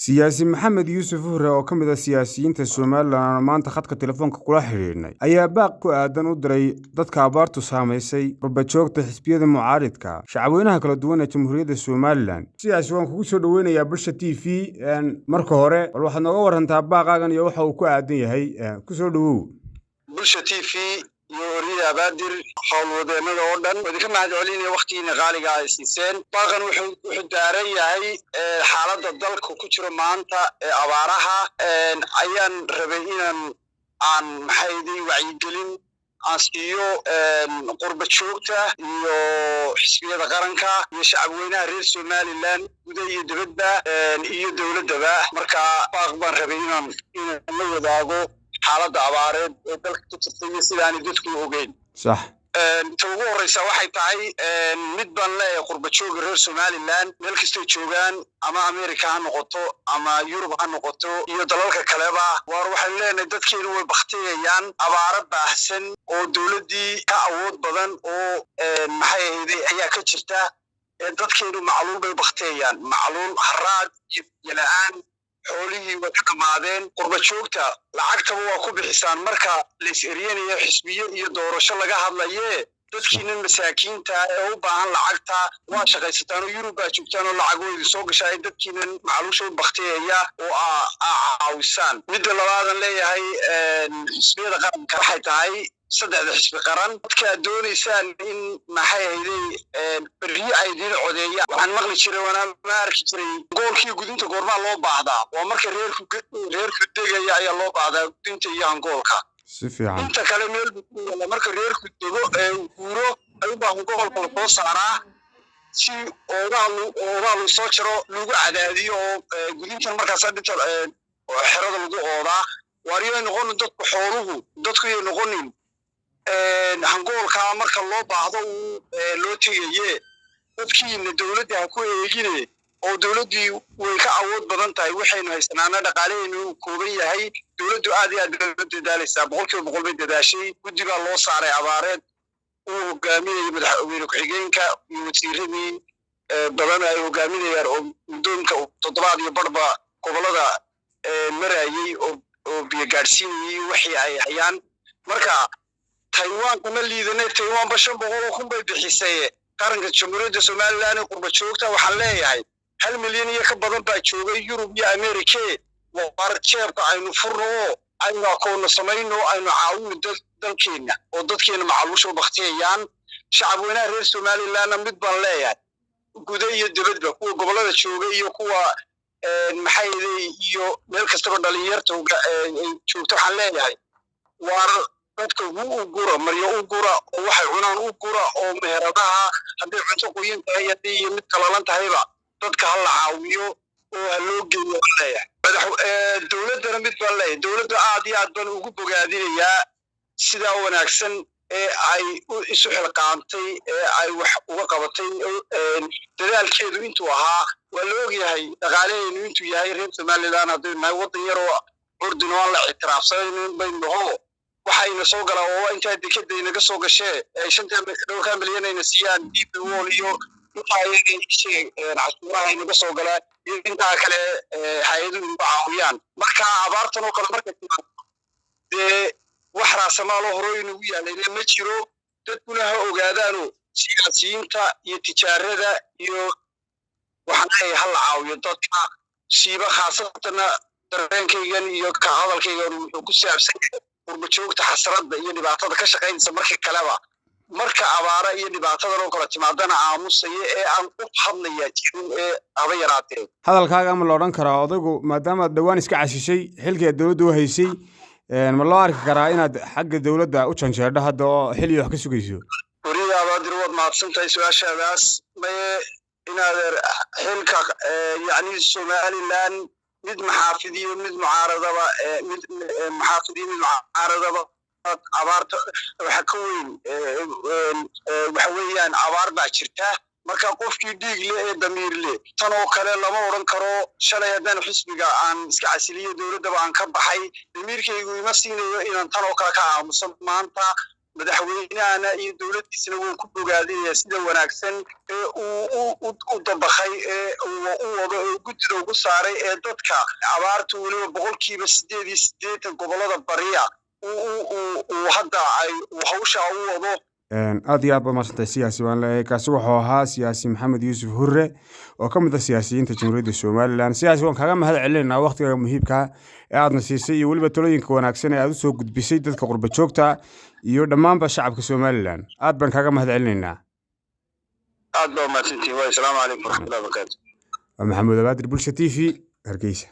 siyaasi maxamed yuusuf hurre oo ka mid ah siyaasiyiinta Somaliland oo maanta khadka telefoonka kula xiriirnay ayaa baaq ku aadan u diray dadka abaartu saamaysay qurba-joogta xisbiyada mucaaridka shacabweynaha kala duwan ee Jamhuuriyadda Somaliland. Siyaasi waan kugu soo dhaweynayaa Bulsha TV marka hore bal waxaad nooga warantaa baaqaagan iyo waxa uu ku aadan yahay ku soo dhawow. Bulsha TV يوري أبادر حول ذنوب أردن وذكر ما هذولين وقتين غالي قاعد سين باقن وحداري هاي حالة الضلك وكتر مانتا أبارها أيان ربعين عن محيدي وعيدلين أسيو قرب شوكته يو حسبية قرنكا يشعبونا رئيس Somaliland وده يدبدا يدولة دبا مركا باقبان ربعين إنه يداغو حالة عبارة dalka ku tirtay sidaan dadku ogeyn صح ugu horeysa waxay tahay mid baan leeyahay qurba joog reer Somaliland meel kasta joogan ama America ha noqoto ama Europe ha noqoto iyo dalalka kaleba war waxay leenahay dadkeenu way baqtiyayaan abaaro baahsan oo dawladii ka awood badan oo maxay ahayd ayaa ka jirta dadkeenu macluul bay baqtiyayaan macluul haraad iyo la'aan xoolihii way ka dhamaadeen qurba joogta lacagtaba waa ku bixisaan marka la isiriyanayo xisbiyo iyo doorasho laga hadlaye dadkiina masaakiinta ee u baahan lacagta waa shaqaysataan oo Yurub baa joogtaan oo lacag weyn soo gashay dadkiina macluusho baqtiyaya oo caawisan midda labaad leeyahay xisbiyada qaranka waxay tahay saddexda xisbi qaran dadka doonaysaan in maxay ahayd bariye ay diin codeeya waxaan maqli jiray wana ma arki jiray goolkii gudinta goorma loo baahdaa waa marka reerku degaya ayaa loo baahdaa gudinta iyo angoolka si fiican inta kale meel marka reerku dego guuro ay u baahan goolka soo saaraa si ooga soo jiro lagu cadaadiyo gudintan markaas dhinta xerada lagu oodaa wariyo noqon dadku xooluhu dadku ay noqonin hangoolka marka loo baahdo loo tagaye dadkiina dawladda ku eegine oo dawladii way ka awood badan tahay waxaynu haysanaana dhaqaaleenu kooban yahay dawladdu aad iyo aad u dadaalaysaa boqolkiiba bay dadaashay guddiga loo saaray abaareed oo hogaamiyay madaxweyne ku-xigeenka iyo wasiiradii badan ay hogaaminayaan oo muddoonka toddobaad iyo barba gobolada marayay oo biyo gaarsiinayay wixii ay hayaan marka Taiwan kuma liidanay Taiwan bashan boqol kun bay bixisay qaranka Jamhuuriyadda Somaliland qurba joogta waxaan leeyahay 1 milyan iyo ka badan baa joogay Yurub iyo America war jeebka aynu furno aynu koona sameeyno aynu caawino dalkeena oo dadkeena macluusho baqtiyayaan shacabweynaha reer Somaliland mid baan leeyahay gudaha iyo dibadda kuwa gobolada joogay iyo kuwa maxay iyo meel kasta oo dhalinyarta joogto waxaan leeyahay war dadka uu gura mariyo uu gura oo waxay cunaan uu gura oo meheradaha haddii cunto qoyin tahay iyo mid kalalan tahayba dadka hal caawiyo oo loo geeyo leeyahay dawladda mid baa leeyahay dawladda aad iyo aad baan ugu bogaadinayaa sida wanaagsan ee ay isu xilqaantay ee ay wax uga qabatay dadaalkeedu intuu ahaa waa la ogyahay dhaqaaleenu intuu yahay reer Somaliland haddii ma wadan yar oo ordin oo la ictiraafsan baynaho waxayna soo galaa oo inta dekada inaga soo gashay 5 milyan ayna siiyaan DP Wall iyo intaayay cashuuraha inaga soo galaa inta kale hay'aduhu caawiyaan marka abaartan oo kale marka wax raasamaal hore inuu yaalay ma jiro dadkuna ha ogaadaano siyaasiyiinta iyo tijaarada iyo waxaan ay hal caawiyo dadka siiba khaasatan dareenkaygan iyo ka hadalkaygan wuxuu ku saabsan qurba joogta xasradda iyo dhibaatada ka shaqeynaysa marka kaleba marka abaara iyo dhibaatada oo kala timaadana aamusay ee aan u hadlaya jirin ee aba yaraatay hadalkaaga ma la oran karaa odaygu maadaama dhawaan iska cashishay xilka dawladdu haysay ma loo arki karaa inaad xagga dawladda u janjeerdo hadda oo xil iyo wax ka sugayso wariga abaadir wad maadsantahay su'aashaadaas ma inaad xilka yani Somaliland mid maxaafidiyo mid mucaaradaba mid maxaafidiyo mid mucaaradaba abaarta waxa ka weyn waxa weeyaan abaar baa jirta marka qofkii dhiig leh ee damiir leh tan oo kale lama oran karo shalay haddaan xisbiga aan iska casiliyo dawladda aan ka baxay damiirkaygu ima siinayo inaan tan oo kale ka aamuso maanta madaxweynahana iyo dowladdiisana wuu ku bogaadinaya sida wanaagsan ee uu dabaqay ee uu wado ee guddida ugu saaray ee dadka abaarta weliba 8% gobolada bariya uu hadda ay hawsha u wado. aad iyo aad baad mahadsantahay siyaasi baan leeyahay kaasi wuxuu ahaa siyaasi maxamed yuusuf hurre oo ka mid ah siyaasiyiinta jamhuuriyadda somalilan siyaasi waan kaaga mahad celinaynaa waqtiga muhiimka ee aadna siisay iyo weliba talooyinka wanaagsan ee aad u soo gudbisay dadka qurba joogta iyo dhammaanba shacabka somalilan aad baan kaaga mahad celinaynaa. aad baa mahadsantihiin. Assalaamu calaykum waraxmatullaahi wabarakaatuh. maxamuud abaadir bulsha TV hargeysa.